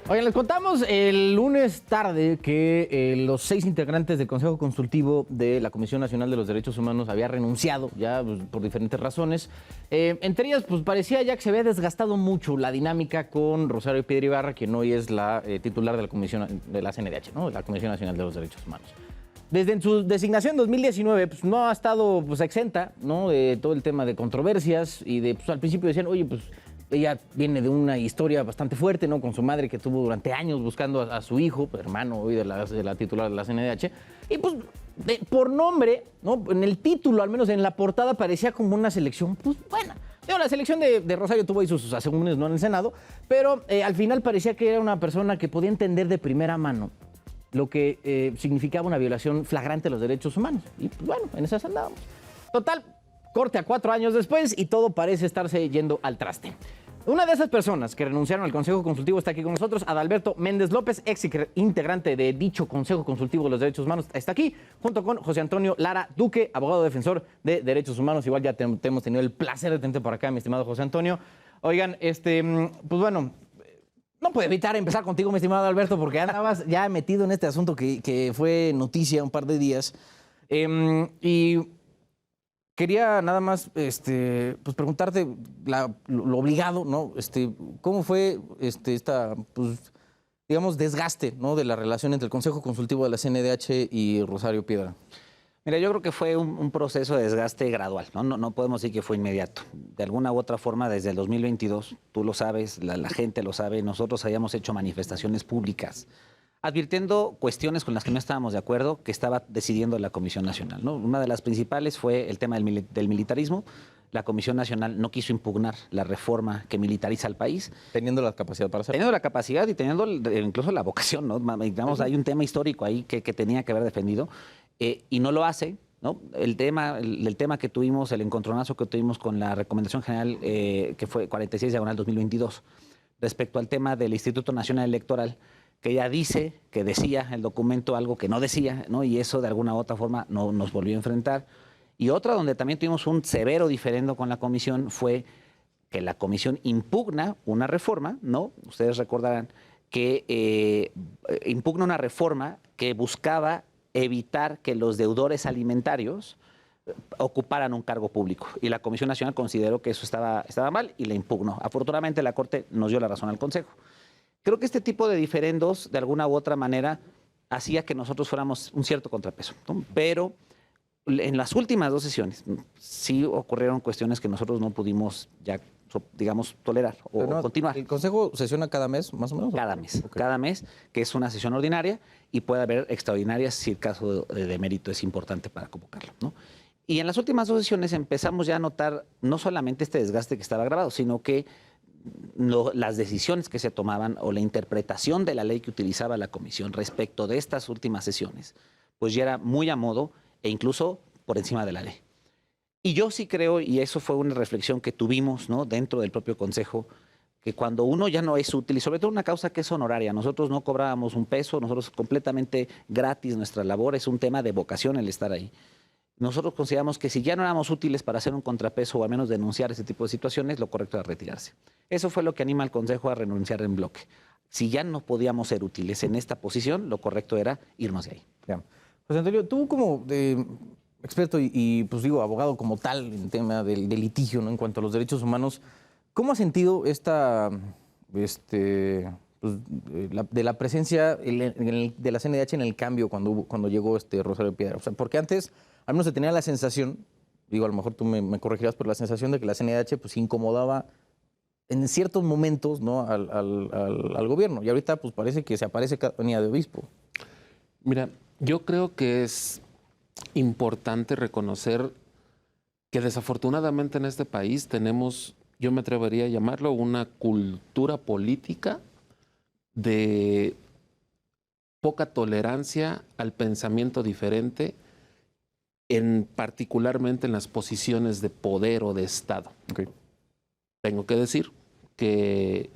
Oigan, les contamos el lunes tarde que los 6 integrantes del Consejo Consultivo de la Comisión Nacional de los Derechos Humanos había renunciado ya pues, por diferentes razones. Entre ellas, pues parecía ya que se había desgastado mucho la dinámica con Rosario Piedra Ibarra, quien hoy es la titular de la Comisión de la CNDH, ¿no? La Comisión Nacional de los Derechos Humanos. Desde su designación en 2019, pues no ha estado pues, exenta, ¿no? De todo el tema de controversias y de, pues al principio decían, oye, pues ella viene de una historia bastante fuerte, ¿no? Con su madre que tuvo durante años buscando a su hijo, hermano hoy de la titular de la CNDH. Y pues, por nombre, ¿no? En el título, al menos en la portada, parecía como una selección, pues buena. Digo, la selección de Rosario tuvo ahí sus asegúnes, ¿no? En el Senado, pero al final parecía que era una persona que podía entender de primera mano lo que significaba una violación flagrante de los derechos humanos. Y pues bueno, en esas andábamos. Total, corte a 4 años después y todo parece estarse yendo al traste. Una de esas personas que renunciaron al Consejo Consultivo está aquí con nosotros, Adalberto Méndez López, ex integrante de dicho Consejo Consultivo de los Derechos Humanos, está aquí, junto con José Antonio Lara Duque, abogado defensor de derechos humanos. Igual ya te hemos tenido el placer de tenerte por acá, mi estimado José Antonio. Oigan, pues bueno, no puedo evitar empezar contigo, mi estimado Alberto, porque andabas ya metido en este asunto que fue noticia un par de días. Y quería nada más pues preguntarte lo obligado, ¿no? ¿Cómo fue pues, digamos, desgaste, ¿no? De la relación entre el Consejo Consultivo de la CNDH y Rosario Piedra? Mira, yo creo que fue un proceso de desgaste gradual, ¿no? No podemos decir que fue inmediato. De alguna u otra forma, desde el 2022, tú lo sabes, la gente lo sabe, nosotros habíamos hecho manifestaciones públicas advirtiendo cuestiones con las que no estábamos de acuerdo que estaba decidiendo la Comisión Nacional, ¿no? Una de las principales fue el tema del militarismo. La Comisión Nacional no quiso impugnar la reforma que militariza al país. Teniendo la capacidad para hacerlo. Teniendo la capacidad y teniendo incluso la vocación, ¿no? Digamos, hay un tema histórico ahí que tenía que haber defendido y no lo hace, ¿no? El tema que tuvimos, el encontronazo que tuvimos con la Recomendación General que fue 46/2022, respecto al tema del Instituto Nacional Electoral, que ya decía el documento algo que no decía, ¿no? Y eso de alguna u otra forma no, nos volvió a enfrentar. Y otra donde también tuvimos un severo diferendo con la comisión fue que la comisión impugna una reforma, ¿no? Ustedes recordarán que impugna una reforma que buscaba evitar que los deudores alimentarios ocuparan un cargo público. Y la Comisión Nacional consideró que eso estaba mal y la impugnó. Afortunadamente la Corte nos dio la razón al Consejo. Creo que este tipo de diferendos, de alguna u otra manera, hacía que nosotros fuéramos un cierto contrapeso, ¿no? Pero en las últimas 2 sesiones sí ocurrieron cuestiones que nosotros no pudimos ya, digamos, tolerar o continuar. ¿El Consejo sesiona cada mes, más o menos? Cada mes, okay. Cada mes, que es una sesión ordinaria y puede haber extraordinarias si el caso de mérito es importante para convocarlo, ¿no? Y en las últimas 2 sesiones empezamos ya a notar no solamente este desgaste que estaba grabado, sino que las decisiones que se tomaban o la interpretación de la ley que utilizaba la comisión respecto de estas últimas sesiones, pues ya era muy a modo e incluso por encima de la ley. Y yo sí creo, y eso fue una reflexión que tuvimos, ¿no? Dentro del propio Consejo, que cuando uno ya no es útil, y sobre todo una causa que es honoraria, nosotros no cobrábamos un peso, nosotros completamente gratis nuestra labor, es un tema de vocación el estar ahí. Nosotros consideramos que si ya no éramos útiles para hacer un contrapeso o al menos denunciar ese tipo de situaciones, lo correcto era retirarse. Eso fue lo que anima al Consejo a renunciar en bloque. Si ya no podíamos ser útiles en esta posición, lo correcto era irnos de ahí. Bien. José Antonio, tú como experto y, pues digo, abogado como tal en tema del litigio, ¿no? En cuanto a los derechos humanos, ¿cómo has sentido pues, de la presencia de la CNDH en el cambio cuando llegó Rosario Piedra? O sea, porque antes al menos se tenía la sensación, digo, a lo mejor tú me corregirás, pero la sensación de que la CNDH pues incomodaba en ciertos momentos, ¿no? al gobierno. Y ahorita pues parece que se aparece cada venida de obispo. Mira, yo creo que es importante reconocer que desafortunadamente en este país tenemos, yo me atrevería a llamarlo, una cultura política de poca tolerancia al pensamiento diferente, particularmente en las posiciones de poder o de Estado. Okay. Tengo que decir que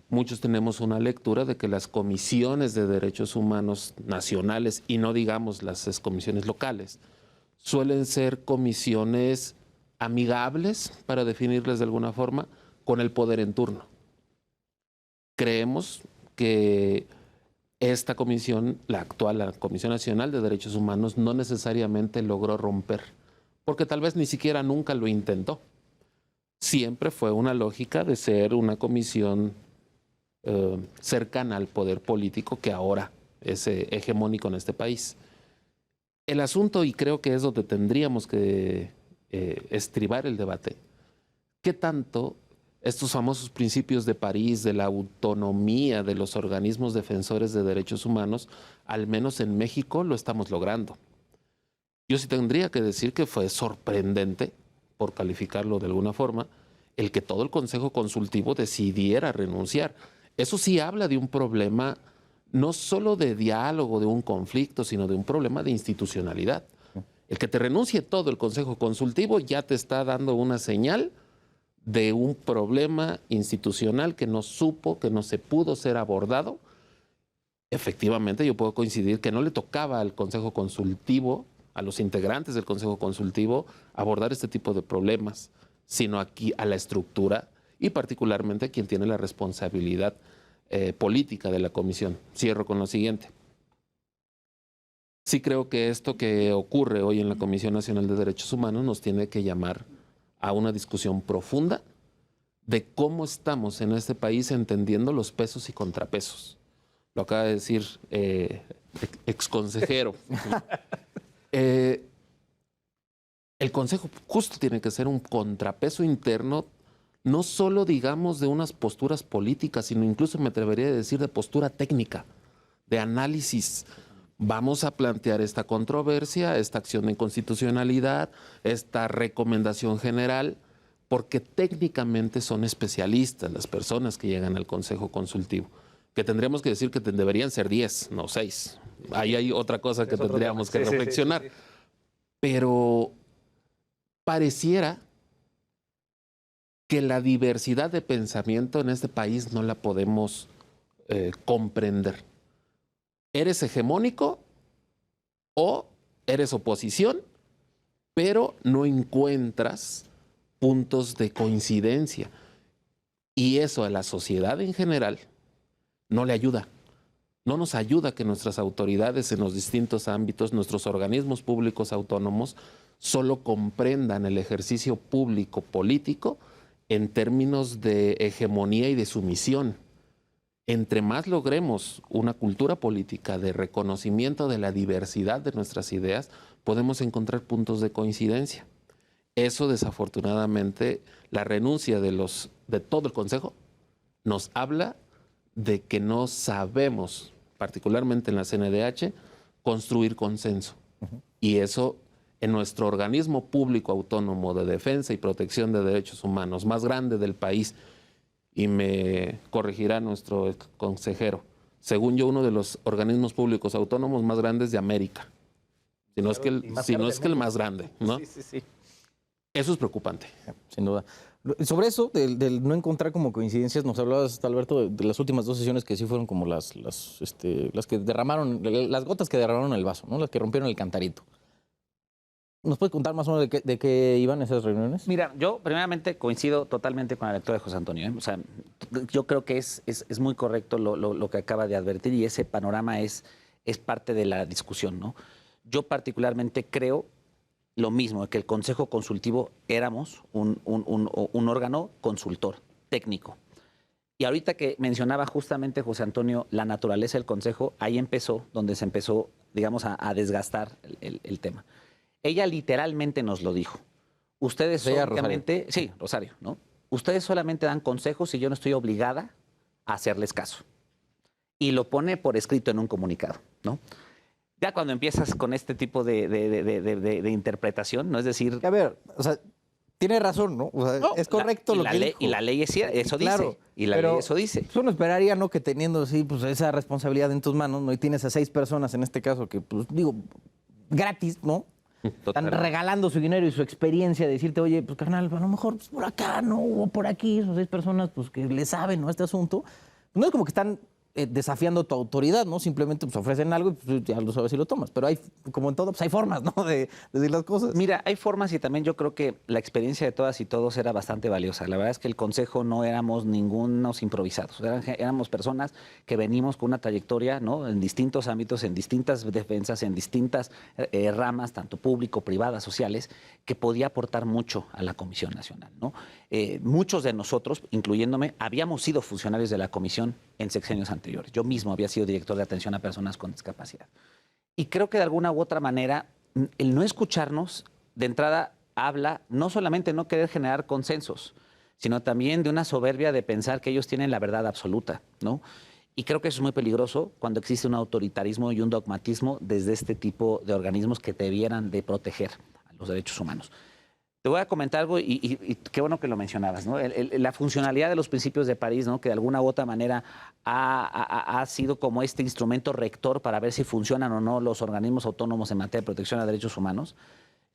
muchos tenemos una lectura de que las comisiones de derechos humanos nacionales, y no digamos las comisiones locales, suelen ser comisiones amigables, para definirles de alguna forma, con el poder en turno. Creemos que esta comisión, la actual, la Comisión Nacional de Derechos Humanos, no necesariamente logró romper, porque tal vez ni siquiera nunca lo intentó. Siempre fue una lógica de ser una comisión cercana al poder político que ahora es hegemónico en este país. El asunto, y creo que es donde tendríamos que estribar el debate, ¿qué tanto estos famosos principios de París, de la autonomía de los organismos defensores de derechos humanos, al menos en México, lo estamos logrando? Yo sí tendría que decir que fue sorprendente, por calificarlo de alguna forma, el que todo el Consejo Consultivo decidiera renunciar. Eso sí habla de un problema no solo de diálogo, de un conflicto, sino de un problema de institucionalidad. El que te renuncie todo el Consejo Consultivo ya te está dando una señal de un problema institucional que no supo, que no se pudo ser abordado. Efectivamente, yo puedo coincidir que no le tocaba al Consejo Consultivo, a los integrantes del Consejo Consultivo, abordar este tipo de problemas, sino aquí a la estructura y particularmente a quien tiene la responsabilidad política de la comisión. Cierro con lo siguiente. Sí creo que esto que ocurre hoy en la Comisión Nacional de Derechos Humanos nos tiene que llamar a una discusión profunda de cómo estamos en este país entendiendo los pesos y contrapesos. Lo acaba de decir exconsejero. El Consejo justo tiene que ser un contrapeso interno, no solo, digamos, de unas posturas políticas, sino incluso me atrevería a decir de postura técnica, de análisis. Vamos a plantear esta controversia, esta acción de inconstitucionalidad, esta recomendación general, porque técnicamente son especialistas las personas que llegan al Consejo Consultivo, que tendríamos que decir que deberían ser 10, no 6. Ahí hay otra cosa que tendríamos que reflexionar. Pero pareciera que la diversidad de pensamiento en este país no la podemos comprender. ¿Eres hegemónico o eres oposición, pero no encuentras puntos de coincidencia? Y eso a la sociedad en general no le ayuda. No nos ayuda que nuestras autoridades en los distintos ámbitos, nuestros organismos públicos autónomos, solo comprendan el ejercicio público político en términos de hegemonía y de sumisión. Entre más logremos una cultura política de reconocimiento de la diversidad de nuestras ideas, podemos encontrar puntos de coincidencia. Eso, desafortunadamente, la renuncia de todo el Consejo nos habla de que no sabemos, particularmente en la CNDH, construir consenso. Y eso, en nuestro organismo público autónomo de defensa y protección de derechos humanos más grande del país, y me corregirá nuestro consejero, según yo, uno de los organismos públicos autónomos más grandes de América, si no es que el más grande, ¿no? Sí. Eso es preocupante. Sin duda. Sobre eso, del no encontrar como coincidencias, nos hablabas, Alberto, de las últimas 2 sesiones que sí fueron como las que derramaron, las gotas que derramaron el vaso, ¿no? Las que rompieron el cantarito. ¿Nos puedes contar más o menos de qué iban esas reuniones? Mira, yo primeramente coincido totalmente con la lectura de José Antonio, ¿eh? O sea, yo creo que es muy correcto lo que acaba de advertir y ese panorama es parte de la discusión, ¿no? Yo particularmente creo lo mismo, que el Consejo Consultivo éramos un órgano consultor, técnico. Y ahorita que mencionaba justamente José Antonio la naturaleza del Consejo, ahí empezó, donde se empezó, digamos, a desgastar el tema. Ella literalmente nos lo dijo. Ustedes solamente, sí, Rosario, ¿no? Ustedes solamente dan consejos y yo no estoy obligada a hacerles caso. Y lo pone por escrito en un comunicado, ¿no? Ya cuando empiezas con este tipo de interpretación, ¿no? Es decir... A ver, o sea, tiene razón, ¿no? O sea, no, es correcto lo que dijo. Y la ley eso dice. Claro, y la ley eso dice. Uno esperaría, ¿no? Que teniendo así, pues, esa responsabilidad en tus manos, ¿no? Y tienes a 6 personas en este caso que, pues, digo, gratis, ¿no? Están regalando su dinero y su experiencia de decirte, oye, pues carnal, a lo mejor pues, por acá, ¿no? O por aquí, son 6 personas pues, que le saben, ¿no? Este asunto. No es como que están desafiando tu autoridad, ¿no? Simplemente pues, ofrecen algo y pues, ya lo sabes si lo tomas. Pero hay, como en todo, pues hay formas, ¿no? De decir las cosas. Mira, hay formas y también yo creo que la experiencia de todas y todos era bastante valiosa. La verdad es que el Consejo no éramos ningunos improvisados. Éramos personas que venimos con una trayectoria, ¿no? En distintos ámbitos, en distintas defensas, en distintas ramas, tanto público, privadas, sociales, que podía aportar mucho a la Comisión Nacional, ¿no? Muchos de nosotros, incluyéndome, habíamos sido funcionarios de la Comisión en sexenios anteriores. Yo mismo había sido director de atención a personas con discapacidad. Y creo que de alguna u otra manera, el no escucharnos, de entrada, habla no solamente de no querer generar consensos, sino también de una soberbia de pensar que ellos tienen la verdad absoluta, ¿no? Y creo que eso es muy peligroso cuando existe un autoritarismo y un dogmatismo desde este tipo de organismos que debieran de proteger a los derechos humanos. Te voy a comentar algo y qué bueno que lo mencionabas, ¿no? La funcionalidad de los principios de París, ¿no? Que de alguna u otra manera ha sido como este instrumento rector para ver si funcionan o no los organismos autónomos en materia de protección a derechos humanos.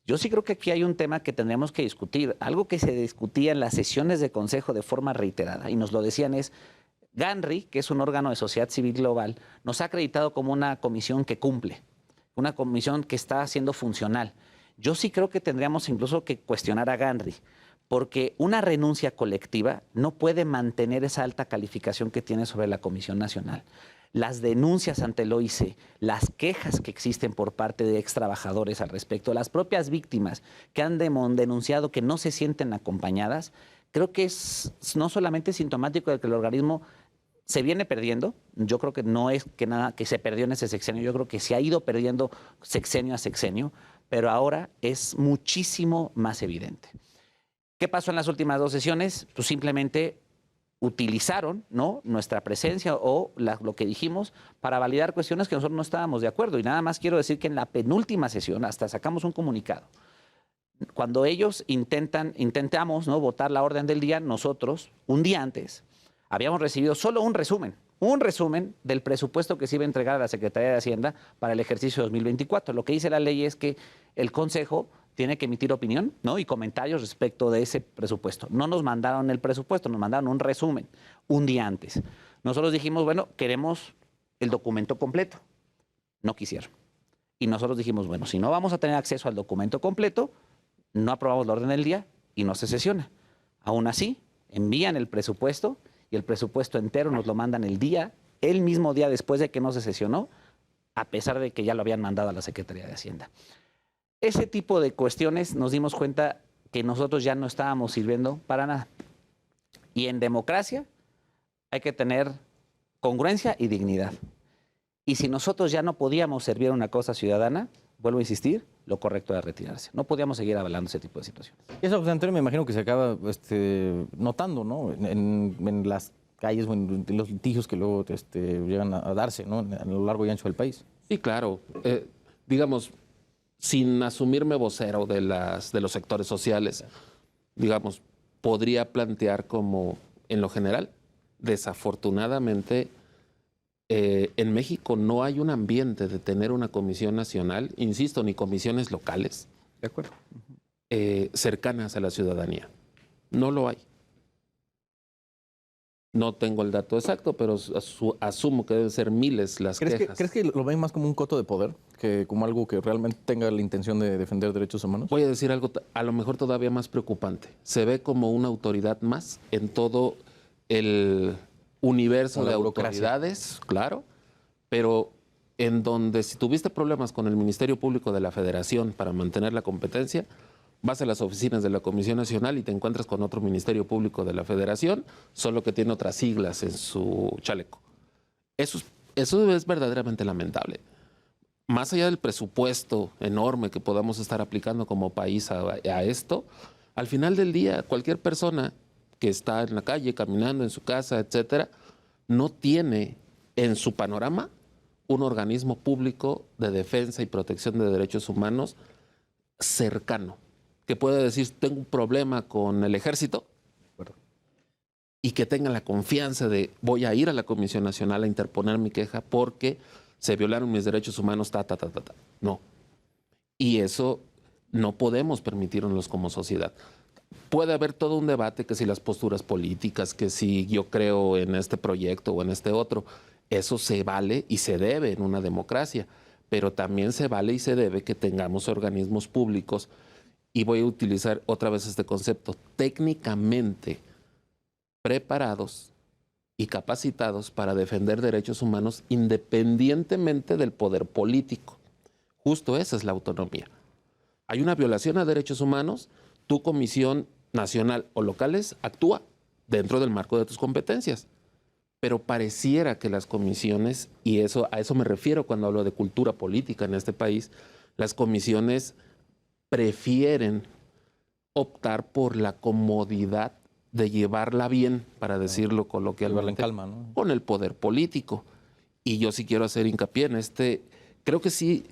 Yo sí creo que aquí hay un tema que tendremos que discutir. Algo que se discutía en las sesiones de consejo de forma reiterada, y nos lo decían es, GANRI, que es un órgano de sociedad civil global, nos ha acreditado como una comisión que cumple, una comisión que está siendo funcional. Yo sí creo que tendríamos incluso que cuestionar a GANRI, porque una renuncia colectiva no puede mantener esa alta calificación que tiene sobre la Comisión Nacional. Las denuncias ante el OIC, las quejas que existen por parte de ex trabajadores al respecto, las propias víctimas que han denunciado que no se sienten acompañadas, creo que es no solamente sintomático de que el organismo se viene perdiendo. Yo creo que no es que nada que se perdió en ese sexenio, yo creo que se ha ido perdiendo sexenio a sexenio, pero ahora es muchísimo más evidente. ¿Qué pasó en las últimas dos sesiones? Pues simplemente utilizaron, ¿no?, nuestra presencia o lo que dijimos para validar cuestiones que nosotros no estábamos de acuerdo. Y nada más quiero decir que en la penúltima sesión hasta sacamos un comunicado. Cuando ellos intentamos, ¿no?, votar la orden del día, nosotros, un día antes, habíamos recibido solo un resumen del presupuesto que se iba a entregar a la Secretaría de Hacienda para el ejercicio 2024. Lo que dice la ley es que el Consejo tiene que emitir opinión, ¿no?, y comentarios respecto de ese presupuesto. No nos mandaron el presupuesto, nos mandaron un resumen un día antes. Nosotros dijimos, bueno, queremos el documento completo. No quisieron. Y nosotros dijimos, bueno, si no vamos a tener acceso al documento completo, no aprobamos la orden del día y no se sesiona. Aún así, envían el presupuesto y el presupuesto entero nos lo mandan el mismo día después de que no se sesionó, a pesar de que ya lo habían mandado a la Secretaría de Hacienda. Ese tipo de cuestiones nos dimos cuenta que nosotros ya no estábamos sirviendo para nada. Y en democracia hay que tener congruencia y dignidad. Y si nosotros ya no podíamos servir a una causa ciudadana, vuelvo a insistir, lo correcto era retirarse. No podíamos seguir avalando ese tipo de situaciones. Y eso, pues, Antonio, me imagino que se acaba notando, ¿no? En las calles o en los litigios que luego llegan a darse, ¿no? A lo largo y ancho del país. Sí, claro. Digamos, sin asumirme vocero de los sectores sociales, digamos, podría plantear como, en lo general, desafortunadamente, en México no hay un ambiente de tener una comisión nacional, insisto, ni comisiones locales, De acuerdo. cercanas a la ciudadanía. No lo hay. No tengo el dato exacto, pero asumo que deben ser miles las quejas. ¿Crees que lo ven más como un coto de poder que como algo que realmente tenga la intención de defender derechos humanos? Voy a decir algo a lo mejor todavía más preocupante. Se ve como una autoridad más en todo el universo de autoridades, claro, pero en donde si tuviste problemas con el Ministerio Público de la Federación para mantener la competencia, vas a las oficinas de la Comisión Nacional y te encuentras con otro Ministerio Público de la Federación, solo que tiene otras siglas en su chaleco. Eso es verdaderamente lamentable. Más allá del presupuesto enorme que podamos estar aplicando como país a esto, al final del día, cualquier persona que está en la calle, caminando en su casa, etcétera, no tiene en su panorama un organismo público de defensa y protección de derechos humanos cercano, que puede decir, tengo un problema con el ejército, y que tenga la confianza de, voy a ir a la Comisión Nacional a interponer mi queja porque se violaron mis derechos humanos, No. Y eso no podemos permitirnos como sociedad. Puede haber todo un debate que si las posturas políticas, que si yo creo en este proyecto o en este otro. Eso se vale y se debe en una democracia, pero también se vale y se debe que tengamos organismos públicos, y voy a utilizar otra vez este concepto, técnicamente preparados y capacitados para defender derechos humanos independientemente del poder político. Justo esa es la autonomía. Hay una violación a derechos humanos, tu comisión nacional o locales actúa dentro del marco de tus competencias. Pero pareciera que las comisiones, y a eso me refiero cuando hablo de cultura política en este país, las comisiones prefieren optar por la comodidad de llevarla bien, para decirlo coloquialmente, en calma, ¿no? con el poder político. Y yo sí quiero hacer hincapié en creo que sí,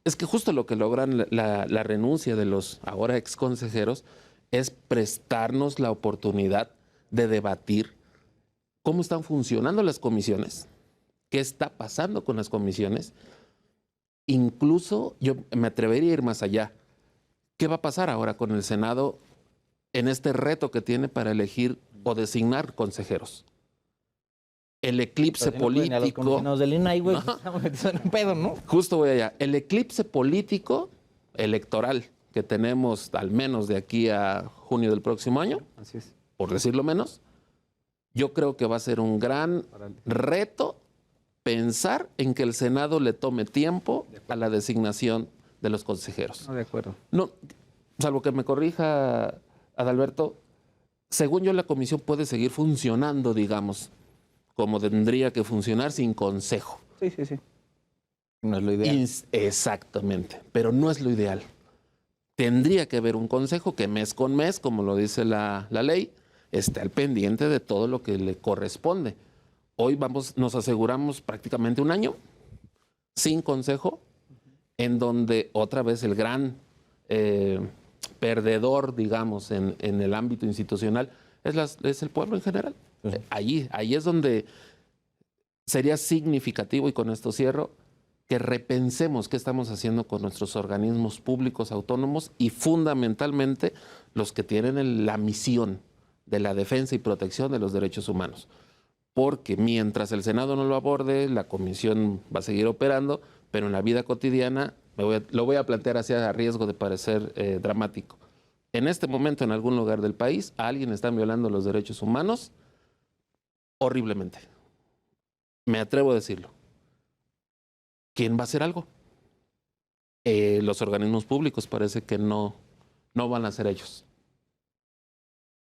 es que justo lo que logran la renuncia de los ahora ex consejeros es prestarnos la oportunidad de debatir cómo están funcionando las comisiones, qué está pasando con las comisiones. Incluso yo me atrevería a ir más allá. ¿Qué va a pasar ahora con el Senado en este reto que tiene para elegir o designar consejeros? El eclipse político. Del INAI, güey, estamos metidos en un pedo, ¿no? Justo voy allá. El eclipse político electoral que tenemos al menos de aquí a junio del próximo año, Así es. por decirlo menos, yo creo que va a ser un gran reto pensar en que el Senado le tome tiempo a la designación de los consejeros. No, de acuerdo. No, salvo que me corrija Adalberto, según yo la comisión puede seguir funcionando, digamos, como tendría que funcionar sin consejo. Sí, sí, sí. No es lo ideal. Exactamente, pero no es lo ideal. Tendría que haber un consejo que mes con mes, como lo dice la ley, esté al pendiente de todo lo que le corresponde. Hoy nos aseguramos prácticamente un año sin consejo, en donde otra vez el gran perdedor, digamos, en el ámbito institucional es el pueblo en general. Ahí es donde sería significativo, y con esto cierro, que repensemos qué estamos haciendo con nuestros organismos públicos autónomos y fundamentalmente los que tienen la misión de la defensa y protección de los derechos humanos. Porque mientras el Senado no lo aborde, la comisión va a seguir operando, pero en la vida cotidiana, lo voy a plantear así a riesgo de parecer dramático. En este momento, en algún lugar del país, a alguien están violando los derechos humanos horriblemente. Me atrevo a decirlo. ¿Quién va a hacer algo? Los organismos públicos parece que no van a ser ellos.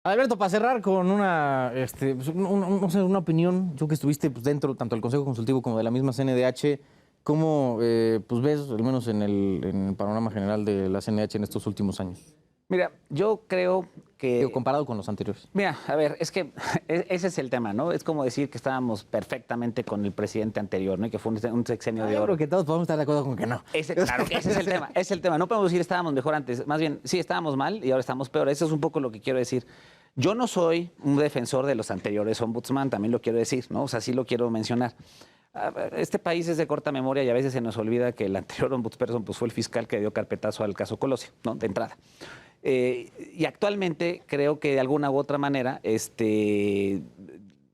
Alberto, para cerrar con una opinión, tú que estuviste pues, dentro tanto del Consejo Consultivo como de la misma CNDH, ¿cómo pues, ves, al menos en el panorama general de la CNDH en estos últimos años? Mira, yo creo que... comparado con los anteriores. Mira, a ver, es que ese es el tema, ¿no? Es como decir que estábamos perfectamente con el presidente anterior, ¿no? Y que fue un sexenio de Yo oro. creo que todos podemos estar de acuerdo con que no. Claro, ese es el tema, es el tema. No podemos decir estábamos mejor antes. Más bien, sí, estábamos mal y ahora estamos peor. Eso es un poco lo que quiero decir. Yo no soy un defensor de los anteriores ombudsman, también lo quiero decir, ¿no? O sea, sí lo quiero mencionar. Este país es de corta memoria y a veces se nos olvida que el anterior ombudsperson pues, fue el fiscal que dio carpetazo al caso Colosio, ¿no? De entrada. Y actualmente creo que de alguna u otra manera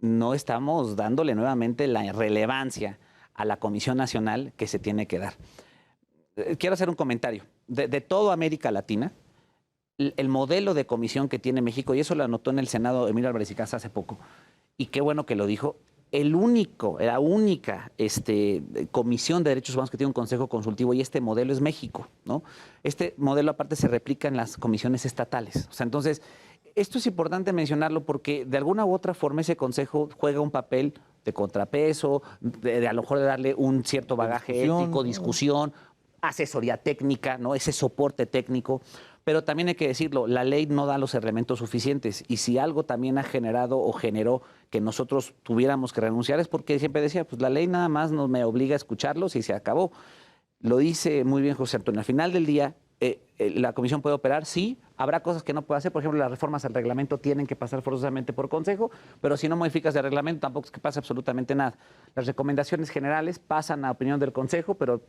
no estamos dándole nuevamente la relevancia a la Comisión Nacional que se tiene que dar. Quiero hacer un comentario. De toda América Latina, el modelo de comisión que tiene México, y eso lo anotó en el Senado Emilio Álvarez y Casa hace poco, y qué bueno que lo dijo, la única comisión de derechos humanos que tiene un consejo consultivo, y este modelo es México, ¿no? Este modelo aparte se replica en las comisiones estatales. O sea, entonces, esto es importante mencionarlo porque de alguna u otra forma ese consejo juega un papel de contrapeso, de a lo mejor de darle un cierto bagaje ético, discusión, asesoría técnica, ¿no? Ese soporte técnico. Pero también hay que decirlo, la ley no da los elementos suficientes y si algo también ha generado o generó que nosotros tuviéramos que renunciar es porque siempre decía, pues la ley nada más me obliga a escucharlos y se acabó. Lo dice muy bien José Antonio, al final del día la comisión puede operar, sí, habrá cosas que no puede hacer, por ejemplo, las reformas al reglamento tienen que pasar forzosamente por consejo, pero si no modificas el reglamento tampoco es que pase absolutamente nada. Las recomendaciones generales pasan a opinión del consejo, pero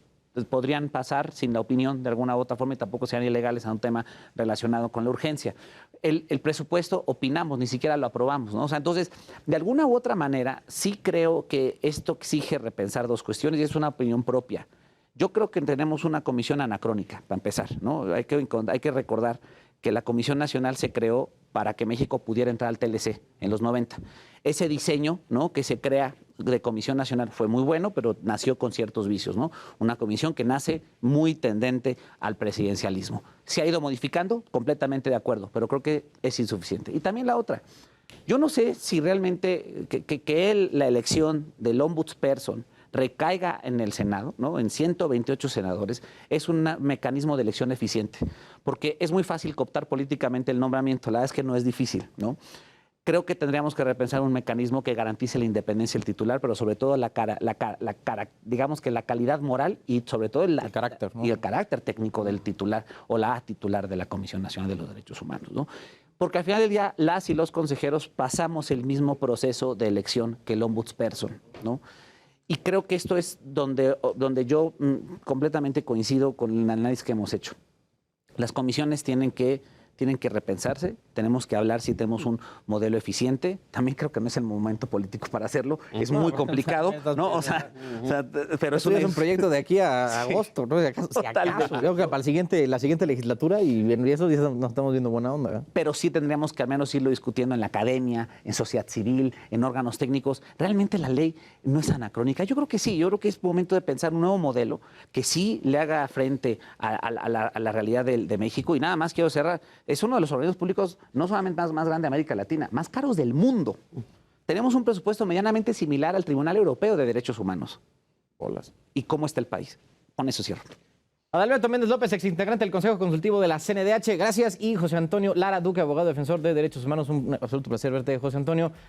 podrían pasar sin la opinión de alguna u otra forma y tampoco sean ilegales a un tema relacionado con la urgencia. El presupuesto opinamos, ni siquiera lo aprobamos, ¿no? O sea, entonces, de alguna u otra manera, sí creo que esto exige repensar dos cuestiones y es una opinión propia. Yo creo que tenemos una comisión anacrónica, para empezar, ¿no? Hay que recordar que la Comisión Nacional se creó para que México pudiera entrar al TLC en los 90. Ese diseño, ¿no?, que se crea de Comisión Nacional fue muy bueno, pero nació con ciertos vicios, ¿no? Una comisión que nace muy tendente al presidencialismo. Se ha ido modificando, completamente de acuerdo, pero creo que es insuficiente. Y también la otra, yo no sé si realmente la elección del ombudsperson recaiga en el Senado, ¿no?, en 128 senadores, es un mecanismo de elección eficiente, porque es muy fácil cooptar políticamente el nombramiento, la verdad es que no es difícil, ¿no? Creo que tendríamos que repensar un mecanismo que garantice la independencia del titular, pero sobre todo digamos que la calidad moral y sobre todo el carácter, ¿no?, y el carácter técnico del titular o la titular de la Comisión Nacional de los Derechos Humanos, ¿no? Porque al final del día las y los consejeros pasamos el mismo proceso de elección que el ombudsperson, ¿no? Y creo que esto es donde yo completamente coincido con el análisis que hemos hecho. Las comisiones tienen que repensarse, tenemos que hablar si tenemos un modelo eficiente. También creo que no es el momento político para hacerlo, es muy complicado, ¿no? O sea, pero es un proyecto de aquí a agosto, ¿no? Si acaso. Yo creo que para la siguiente legislatura y eso nos estamos viendo buena onda, ¿verdad? Pero sí tendríamos que al menos irlo discutiendo en la academia, en sociedad civil, en órganos técnicos. Realmente la ley no es anacrónica. Yo creo que sí, yo creo que es momento de pensar un nuevo modelo que sí le haga frente a la realidad de México. Y nada más quiero cerrar, es uno de los organismos públicos no solamente más grande de América Latina, más caros del mundo. Tenemos un presupuesto medianamente similar al Tribunal Europeo de Derechos Humanos. ¿Y cómo está el país? Con eso cierro. Adalberto Méndez López, exintegrante del Consejo Consultivo de la CNDH, gracias. Y José Antonio Lara Duque, abogado defensor de derechos humanos. Un absoluto placer verte, José Antonio.